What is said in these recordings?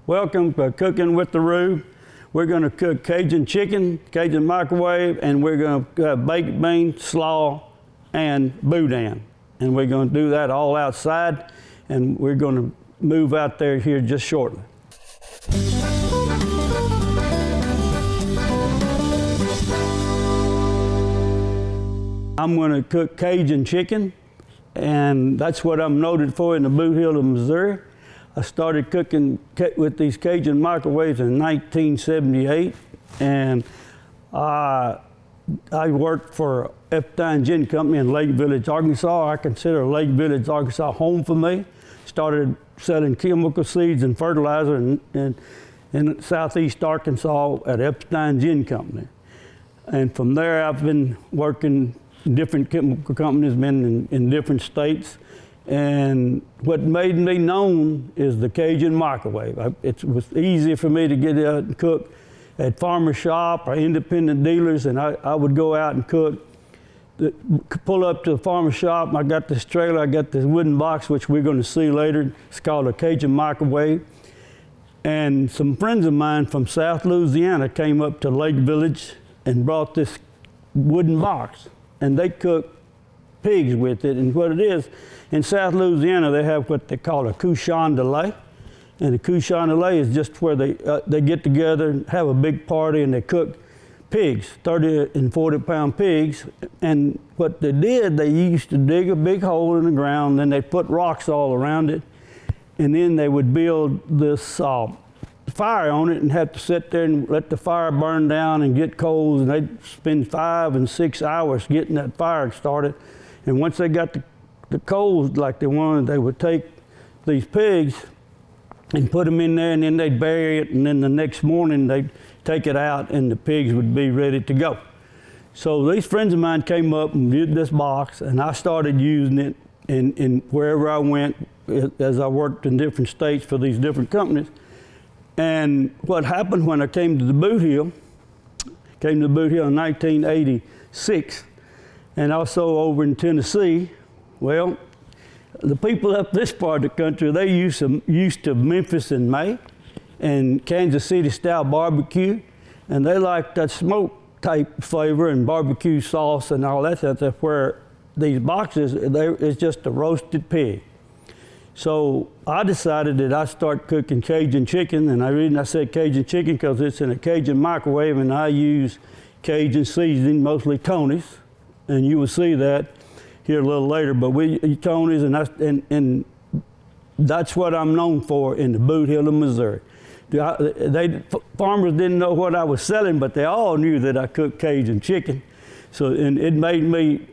Welcome to Cooking with the Rube. We're going to cook Cajun chicken, Cajun microwave, and we're going to have baked beans, slaw, and boudin. And we're going to do that all outside, and we're going to move out there here just shortly. I'm going to cook Cajun chicken, and that's what I'm noted for in the Boot Heel of Missouri. I started cooking with these Cajun microwaves in 1978, and I worked for Epstein Gin Company in Lake Village, Arkansas. I consider Lake Village, Arkansas home for me. Started selling chemical seeds and fertilizer in southeast Arkansas at Epstein Gin Company. And from there, I've been working in different chemical companies, been in different states. And what made me known is the Cajun microwave. It was easy for me to get out and cook at farmer shop or independent dealers, and I would go out and cook. Pull up to the farmer shop, I got this trailer, I got this wooden box, which we're going to see later. It's called a Cajun microwave. And some friends of mine from South Louisiana came up to Lake Village and brought this wooden box, and they cooked pigs with it. And what it is, in South Louisiana, they have what they call a couchon de lait. And a couchon de lait is just where they get together and have a big party, and they cook pigs, 30 and 40 pound pigs. And what they did, they used to dig a big hole in the ground, then they put rocks all around it, and then they would build this fire on it and have to sit there and let the fire burn down and get coals, and they'd spend 5 and 6 hours getting that fire started. And once they got the coals like they wanted, they would take these pigs and put them in there, and then they'd bury it, and then the next morning they'd take it out and the pigs would be ready to go. So these friends of mine came up and viewed this box, and I started using it in wherever I went as I worked in different states for these different companies. And what happened when I came to the Boot Heel in 1986, and also over in Tennessee, well, the people up this part of the country, they used to Memphis in May and Kansas City style barbecue, and they like that smoke type flavor and barbecue sauce and all that stuff, where these boxes, it's just a roasted pig. So I decided that I'd start cooking Cajun chicken, and the reason I said Cajun chicken because it's in a Cajun microwave, and I use Cajun seasoning, mostly Tony's, and you will see that here a little later. But we eat Tony's, and that's what I'm known for in the Boot Heel of Missouri. Farmers didn't know what I was selling, but they all knew that I cooked Cajun chicken. So and it made me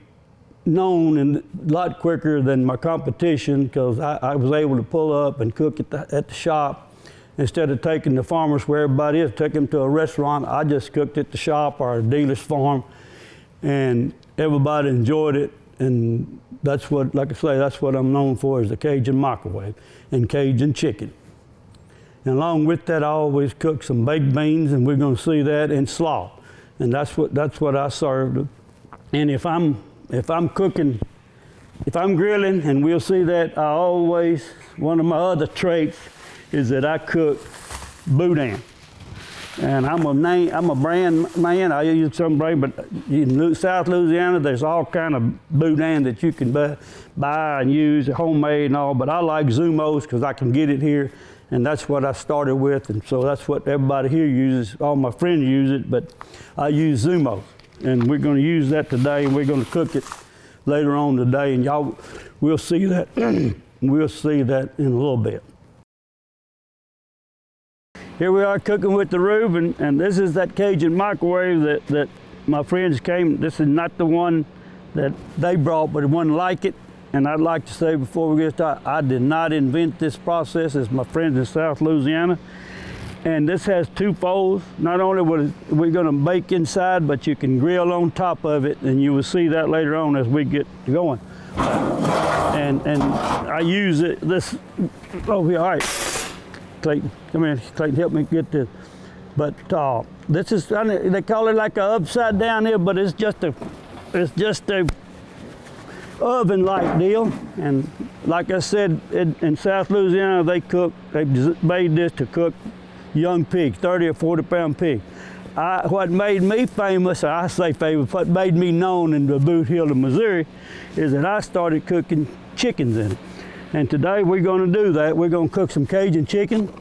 known and a lot quicker than my competition, because I was able to pull up and cook at the shop. Instead of taking the farmers where everybody is, take them to a restaurant, I just cooked at the shop or a dealer's farm, and everybody enjoyed it. And that's what, like I say, that's what I'm known for, is the Cajun microwave and Cajun chicken. And along with that, I always cook some baked beans, and we're going to see that in slaw. And that's what I served. And if I'm cooking, if I'm grilling, and we'll see that, one of my other traits is that I cook boudin. And I'm a brand man. I use some brand, but in South Louisiana, there's all kind of boudin that you can buy and use, homemade and all. But I like Zumos because I can get it here, and that's what I started with. And so that's what everybody here uses. All my friends use it, but I use Zumos, and we're going to use that today, and we're going to cook it later on today, and y'all we'll see that. We'll see that in a little bit. Here we are cooking with the Rube, and this is that Cajun microwave that my friends came. This is not the one that they brought, but one like it. And I'd like to say before we get started, I did not invent this process. It's my friends in South Louisiana. And this has 2 folds. Not only we're going to bake inside, but you can grill on top of it, and you will see that later on as we get going. And I use this over here. All right. Clayton, come here. Clayton, help me get this. But this is, they call it like a upside down here, but it's just a oven-like deal. And like I said, in South Louisiana, they made this to cook young pigs, 30 or 40 pound pig. What made me famous, or I say famous, what made me known in the Boot Hill of Missouri is that I started cooking chickens in it. And today we're going to do that. We're going to cook some Cajun chicken.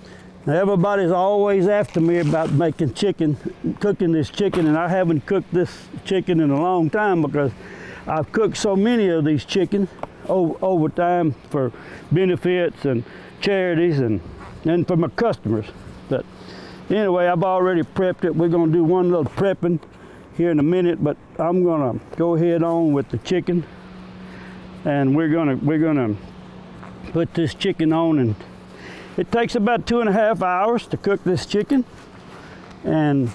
Now everybody's always after me about making chicken, cooking this chicken, and I haven't cooked this chicken in a long time because I've cooked so many of these chickens over time for benefits and charities and for my customers. But anyway, I've already prepped it. We're going to do one little prepping here in a minute, but I'm going to go ahead on with the chicken, and we're going to put this chicken on, and it takes about 2.5 hours to cook this chicken, and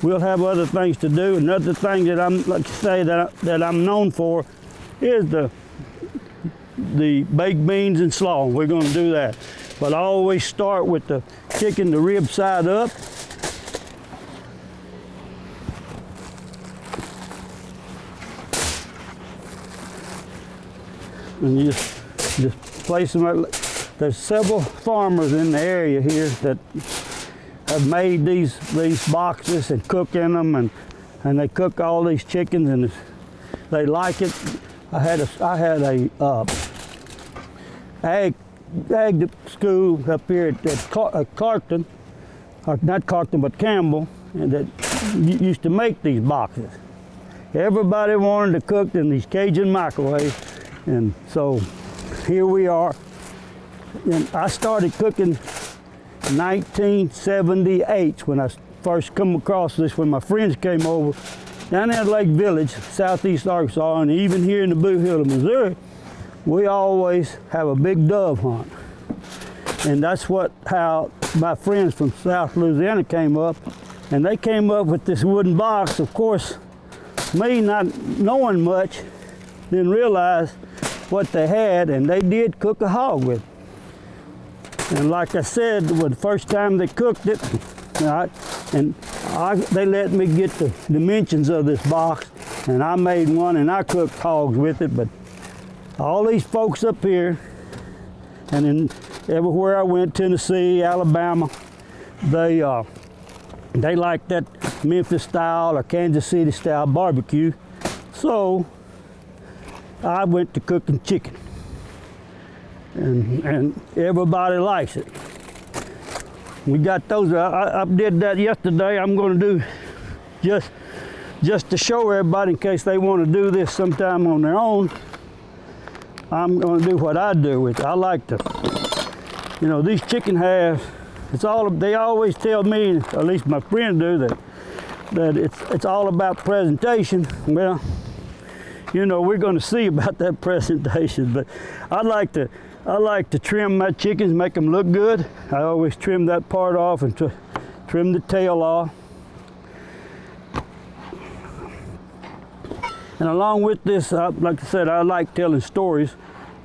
we'll have other things to do. Another thing that I'm known for is the baked beans and slaw. We're going to do that, but I always start with the chicken, the rib side up. And you just place them. There's several farmers in the area here that have made these boxes and cook in them, and they cook all these chickens, and they like it. I had a ag school up here at Carton, or not Carton, but Campbell, and that used to make these boxes. Everybody wanted to cook in these Cajun microwaves, and so here we are. And I started cooking in 1978 when I first come across this, when my friends came over down at Lake Village, southeast Arkansas, and even here in the Boot Hill of Missouri, we always have a big dove hunt. And that's how my friends from South Louisiana came up, and they came up with this wooden box. Of course, me not knowing much, didn't realize what they had, and they did cook a hog with it. And like I said, the first time they cooked it, they let me get the dimensions of this box, and I made one, and I cooked hogs with it. But all these folks up here, and everywhere I went, Tennessee, Alabama, they like that Memphis style or Kansas City style barbecue. So I went to cooking chicken. And everybody likes it. We got those. I did that yesterday. I'm going to do just to show everybody, in case they want to do this sometime on their own. I'm going to do what I do with it. I like to, these chicken halves. They always tell me, at least my friends do, that it's all about presentation. Well, we're going to see about that presentation, but I like to trim my chickens, make them look good. I always trim that part off and trim the tail off. And along with this, like I said, I like telling stories.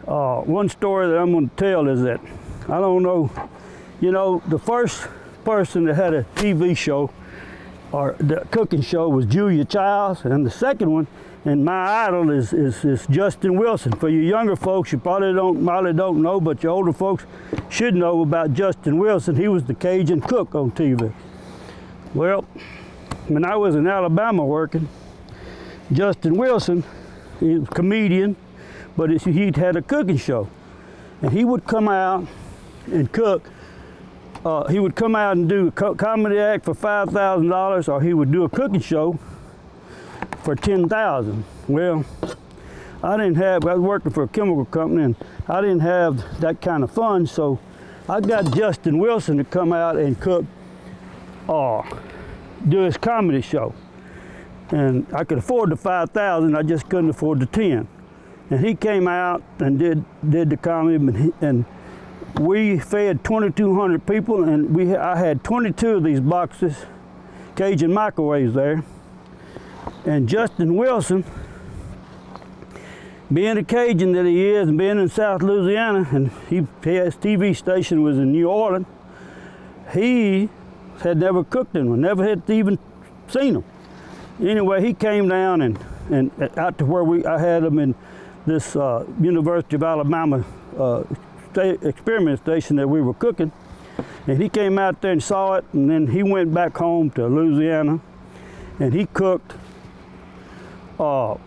One story that I'm going to tell is that, I don't know, the first person that had a TV show or the cooking show was Julia Childs, and the second one, and my idol is Justin Wilson. For you younger folks, you probably don't know, but your older folks should know about Justin Wilson. He was the Cajun cook on TV. Well, when I was in Alabama working, Justin Wilson, he was a comedian, but he'd had a cooking show. And he would come out and cook. He would come out and do a comedy act for $5,000, or he would do a cooking show for $10,000. Well, I was working for a chemical company, and I didn't have that kind of fun, so I got Justin Wilson to come out and cook, do his comedy show. And I could afford the $5,000, I just couldn't afford the $10,000. And he came out and did the comedy, and we fed 2,200 people, and I had 22 of these boxes, Cajun microwaves there. And Justin Wilson, being a Cajun that he is, and being in South Louisiana, and his TV station was in New Orleans, he had never cooked in one, never had even seen them. Anyway, he came down and out to where I had them in this University of Alabama experiment station that we were cooking. And he came out there and saw it, and then he went back home to Louisiana, and he cooked a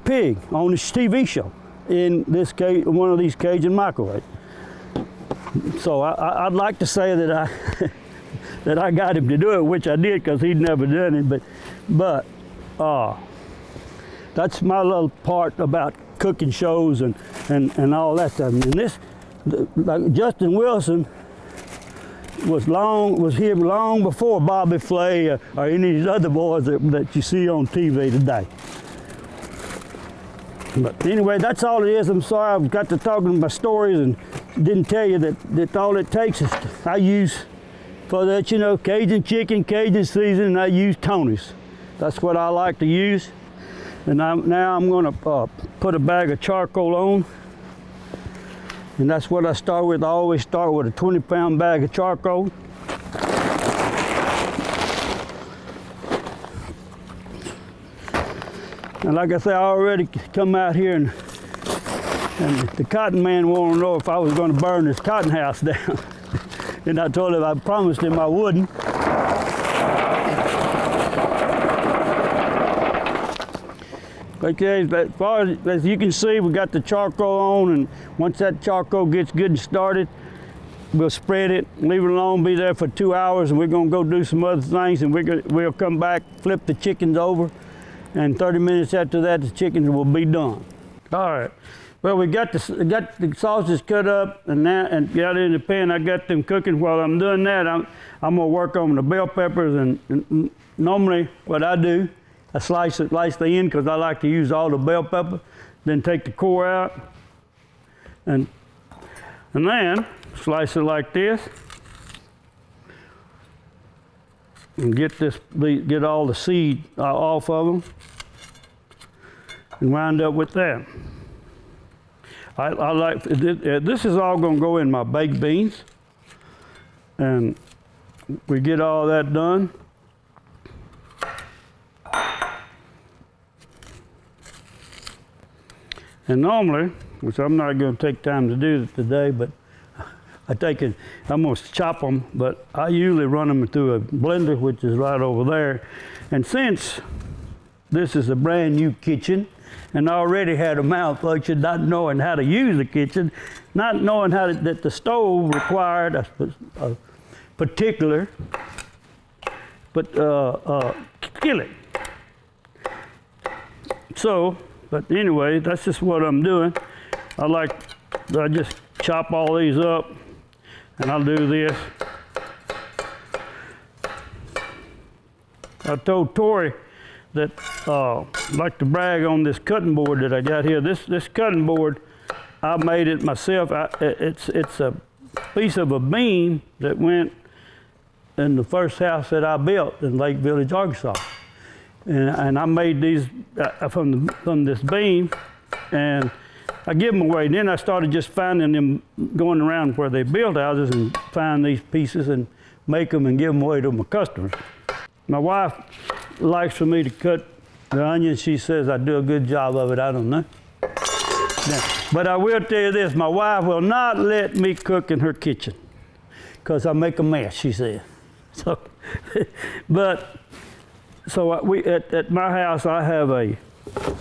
pig on his TV show in this one of these Cajun microwaves. So I'd like to say that I that I got him to do it, which I did because he'd never done it. But that's my little part about cooking shows and all that stuff. And this, like Justin Wilson, was here long before Bobby Flay or any of these other boys that you see on TV today. But anyway, that's all it is. I'm sorry I've got to talking my stories and didn't tell you that all it takes is I use for that, you know, Cajun chicken, Cajun seasoning, and I use Tony's. That's what I like to use. And now I'm going to put a bag of charcoal on. And that's what I start with. I always start with a 20-pound bag of charcoal. And like I say, I already come out here and the cotton man wanted to know if I was going to burn this cotton house down. And I told him I promised him I wouldn't. Okay, as far as you can see, we got the charcoal on, and once that charcoal gets good and started, we'll spread it, leave it alone, be there for 2 hours, and we're gonna go do some other things, and we'll come back, flip the chickens over, and 30 minutes after that, the chickens will be done. All right. Well, we got the sausages cut up and got it in the pan. I got them cooking. While I'm doing that, I'm gonna work on the bell peppers, and normally what I do, I slice the end because I like to use all the bell pepper, then take the core out, and then slice it like this, and get all the seed off of them, and wind up with that. I like this is all going to go in my baked beans, and we get all that done. And normally, which I'm not going to take time to do today, but I'm going to chop them, but I usually run them through a blender, which is right over there. And since this is a brand new kitchen, and I already had a malfunction, not knowing how to use the kitchen, not knowing that the stove required a particular skillet. So, but anyway, that's just what I'm doing. I just chop all these up, and I'll do this. I told Tori that I'd like to brag on this cutting board that I got here. This cutting board, I made it myself. It's a piece of a beam that went in the first house that I built in Lake Village, Arkansas. And I made these from this beam, and I give them away. And then I started just finding them, going around where they build houses and find these pieces and make them and give them away to my customers. My wife likes for me to cut the onions. She says I do a good job of it. I don't know. But I will tell you this, my wife will not let me cook in her kitchen because I make a mess, she said. So, So we at my house, I have a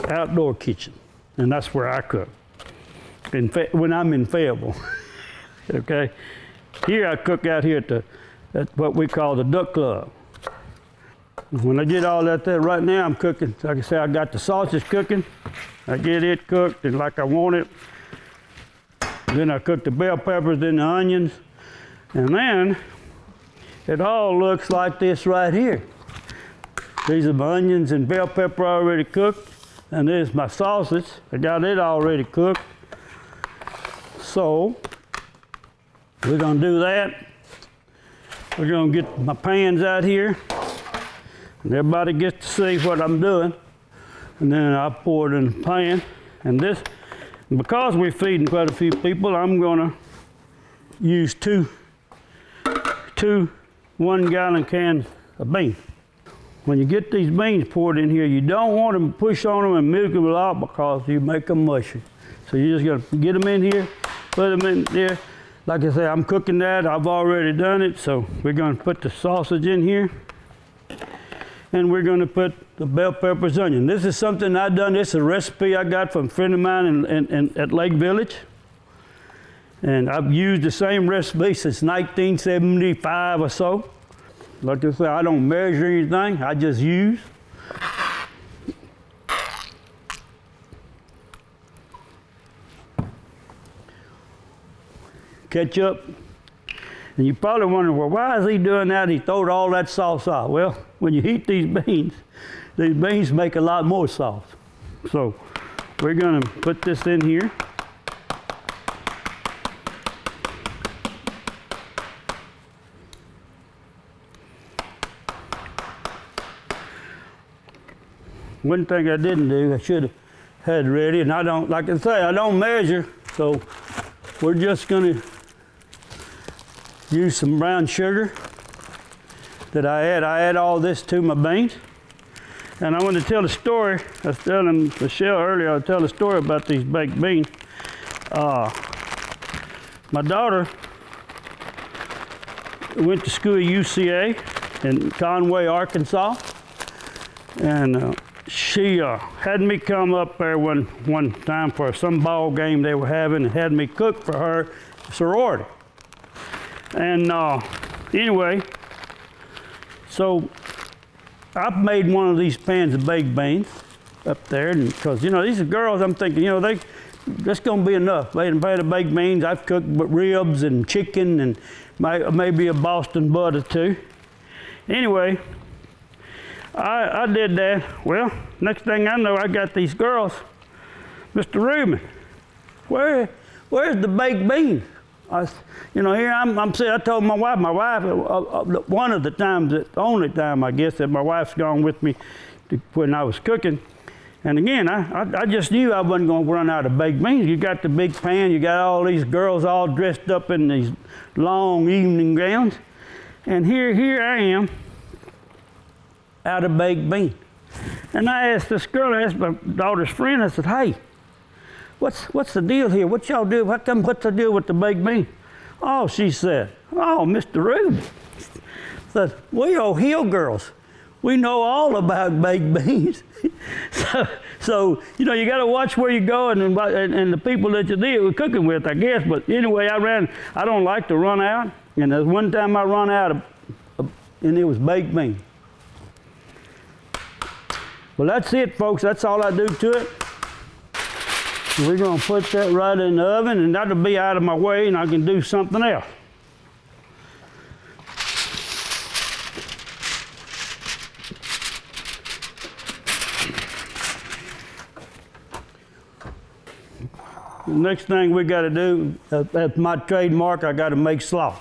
outdoor kitchen, and that's where I cook. When I'm in Fayetteville, okay. Here I cook out here at what we call the Duck Club. When I get all that there, right now I'm cooking. Like I say, I got the sausage cooking. I get it cooked and like I want it. Then I cook the bell peppers, then the onions, and then it all looks like this right here. These are my onions and bell pepper already cooked, and there's my sausage. I got it already cooked. So we're gonna do that. We're gonna get my pans out here, and everybody gets to see what I'm doing. And then I pour it in the pan. And this, because we're feeding quite a few people, I'm gonna use two 1-gallon cans of beans. when you get these beans poured in here, you don't want to push on them and milk them a lot because you make them mushy. So you just got to get them in here, put them in there. Like I say, I'm cooking that. I've already done it. So we're going to put the sausage in here. And we're going to put the bell peppers, onion. This is something I done. This is a recipe I got from a friend of mine at Lake Village. And I've used the same recipe since 1975 or so. Like I say, I don't measure anything. I just use. Ketchup. And you're probably wondering, well, why is he doing that? He throwed all that sauce out. Well, when you heat these beans make a lot more sauce. So we're going to put this in here. One thing I didn't do, I should have had ready, and I don't, like I say, I don't measure, so we're just going to use some brown sugar that I add. I add all this to my beans. And I want to tell a story. I was telling Michelle earlier, I'll tell a story about these baked beans. My daughter went to school at UCA in Conway, Arkansas. And she had me come up there one time for some ball game they were having and had me cook for her sorority. And anyway, so I made one of these pans of baked beans up there, and because you know these are girls, I'm thinking that's gonna be enough. They had the baked beans. I've cooked ribs and chicken and maybe a Boston butt or two. Anyway, I did that. Well, next thing I know, I got these girls, Mr. Rube, where's the baked beans? Here I'm saying, I told my wife, one of the times, the only time I guess that my wife's gone with me when I was cooking. And again, I just knew I wasn't going to run out of baked beans. You got the big pan, you got all these girls all dressed up in these long evening gowns. And here I am, out of baked beans. And I asked this girl, I asked my daughter's friend, I said, hey, what's the deal here? What y'all do? What's the deal with the baked beans? Oh, she said, oh, Mr. Rube. Said, we old hill girls. We know all about baked beans. so you got to watch where you go and the people that you're cooking with, I guess. But anyway, I don't like to run out. And there's one time I run out and it was baked beans. Well, that's it, folks. That's all I do to it. We're going to put that right in the oven, and that'll be out of my way, and I can do something else. The next thing we got to do, that's my trademark, I got to make slaw.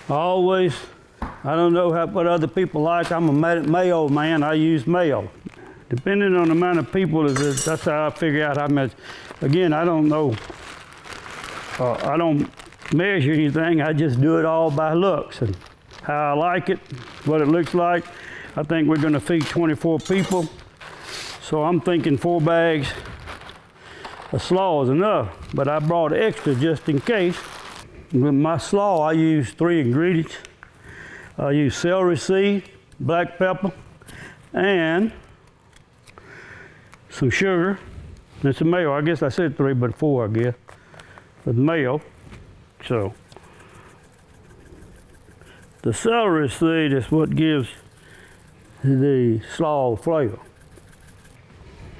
I don't know what other people like. I'm a mayo man. I use mayo. Depending on the amount of people, that's how I figure out how much. Again, I don't know. I don't measure anything. I just do it all by looks and how I like it, what it looks like. I think we're going to feed 24 people. So I'm thinking 4 bags of slaw is enough. But I brought extra just in case. With my slaw, I use 3 ingredients. I use celery seed, black pepper, and some sugar, and some mayo. I guess I said 3, but 4, I guess, with mayo. So the celery seed is what gives the slaw flavor.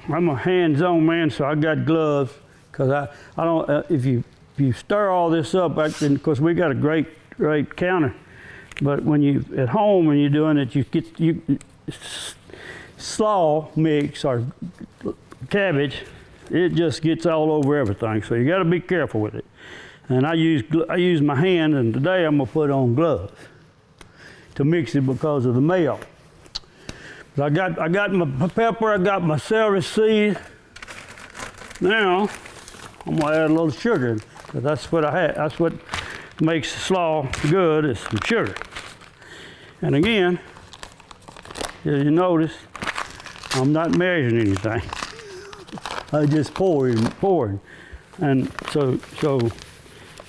I'm a hands-on man, so I got gloves, because I don't, if you stir all this up, because we got a great counter. But when at home, when you're doing it, you slaw mix or cabbage, it just gets all over everything. So you got to be careful with it. And I use my hand, and today I'm gonna put on gloves to mix it because of the mayo. But I got my pepper, I got my celery seed. Now I'm gonna add a little sugar, because that's what I had. That's what makes the slaw good is some sugar. And again, as you notice, I'm not measuring anything. I just pouring. And so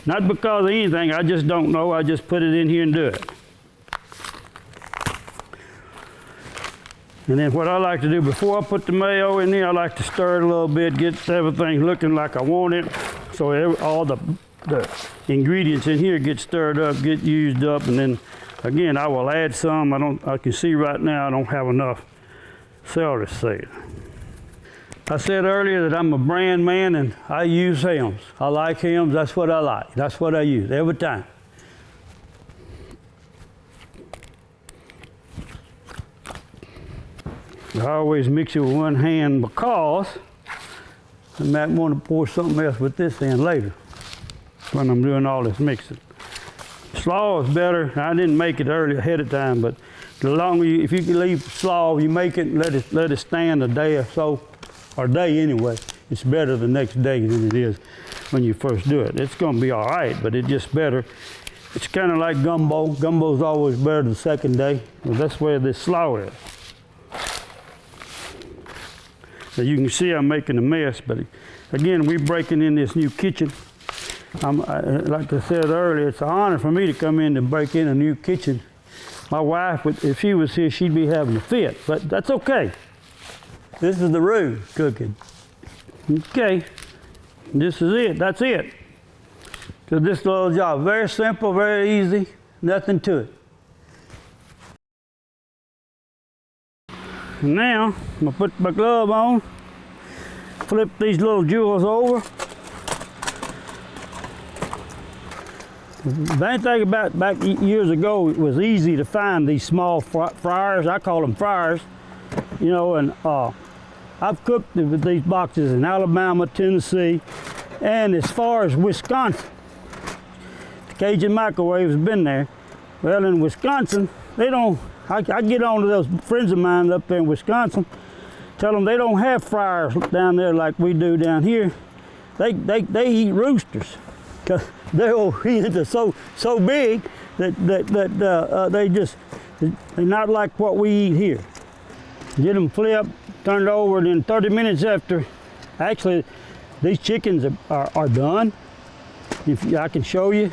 not because of anything, I just don't know, I just put it in here and do it. And then what I like to do before I put the mayo in there, I like to stir it a little bit, get everything looking like I want it. So all the ingredients in here get stirred up, get used up, and then again, I will add some. I can see right now I don't have enough celery seed. I said earlier that I'm a brand man and I use Helms. I like Helms, that's what I like. That's what I use every time. I always mix it with one hand because I might want to pour something else with this hand later when I'm doing all this mixing. Slaw is better. I didn't make it early ahead of time, but the longer if you can leave slaw, you make it, let it stand a day or so, or a day anyway. It's better the next day than it is when you first do it. It's going to be all right, but it's just better. It's kind of like gumbo. Gumbo's always better the second day. Well, that's where this slaw is. So you can see I'm making a mess, but again, we're breaking in this new kitchen. Like I said earlier, it's an honor for me to come in and break in a new kitchen. My wife, if she was here, she'd be having a fit, but that's okay. This is the Rube cooking. Okay, this is it, that's it. So this little job, very simple, very easy, nothing to it. And now, I'm gonna put my glove on, flip these little jewels over. The main thing about back years ago, it was easy to find these small fryers. I call them fryers, you know, and I've cooked with these boxes in Alabama, Tennessee, and as far as Wisconsin. The Cajun microwave has been there. Well, in Wisconsin, they don't, I get on to those friends of mine up there in Wisconsin, tell them they don't have fryers down there like we do down here. They eat roosters, because their overheated are so big that they're not like what we eat here. Get them flipped, turn it over, and then 30 minutes after, actually, these chickens are done. If I can show you,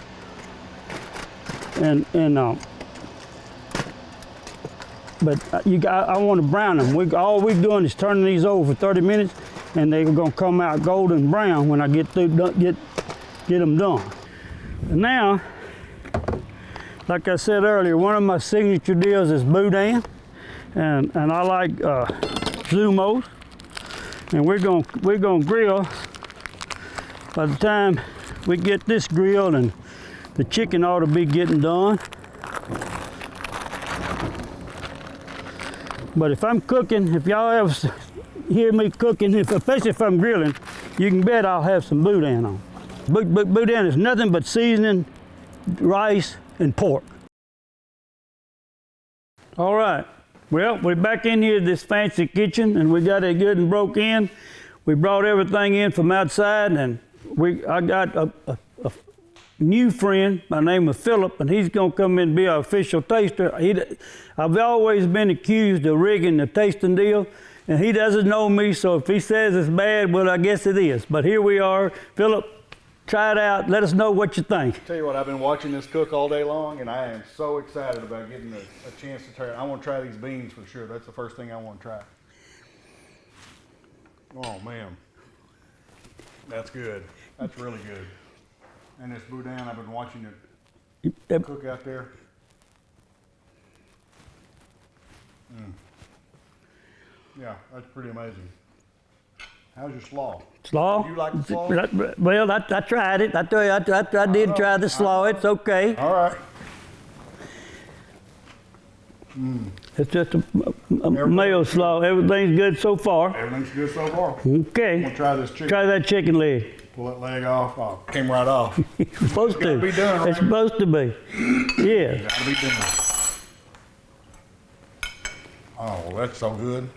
but I want to brown them. All we're doing is turning these over for 30 minutes, and they're going to come out golden brown when I get through get them done. And now, like I said earlier, one of my signature deals is boudin, and I like Zumos, and we're going to grill. By the time we get this grilled, and the chicken ought to be getting done. But if I'm cooking, if y'all ever hear me cooking, especially if I'm grilling, you can bet I'll have some boudin on. Boudin is nothing but seasoning, rice, and pork. All right, well, we're back in here, this fancy kitchen, and we got it good and broke in. We brought everything in from outside, and I got a new friend by the name of Philip, and he's going to come in and be our official taster. I've always been accused of rigging the tasting deal, and he doesn't know me, so if he says it's bad, well, I guess it is. But here we are. Philip, try it out. Let us know what you think. Tell you what, I've been watching this cook all day long, and I am so excited about getting a chance to try it. I want to try these beans for sure. That's the first thing I want to try. Oh, man. That's good. That's really good. And this boudin, I've been watching it cook out there. Yeah, that's pretty amazing. How's your slaw? Slaw? Do you like the slaw? Well, I tried it. I did try the slaw. It's okay. All right. It's just a male slaw. Everything's good so far. Everything's good so far. Okay. I'm gonna try this chicken. Try that chicken leg. Pull that leg off. Oh, came right off. It's supposed to. Be done, right? It's supposed to be. Yeah. Gotta be done. Oh, that's so good.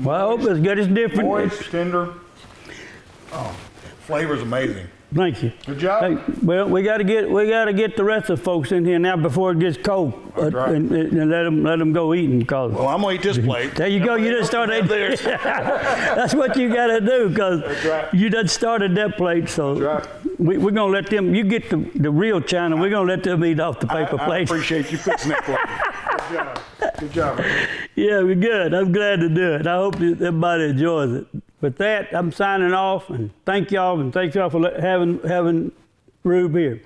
Well, I hope it's good. It's different. Moist, tender. Oh, flavor's amazing. Thank you. Good job. Hey, well, we got to get the rest of the folks in here now before it gets cold, That's right. and let them go eating. Cause Well, I'm gonna eat this plate. there you go. You done started. That's what you got to do, cause right. you done started that plate. So That's we're gonna let them. You get the real china. We're gonna let them eat off the paper I plate. appreciate you fixing that plate. Good job. Good job. Man. Yeah, we're good. I'm glad to do it. I hope everybody enjoys it. With that, I'm signing off, and thank y'all for having Rube here.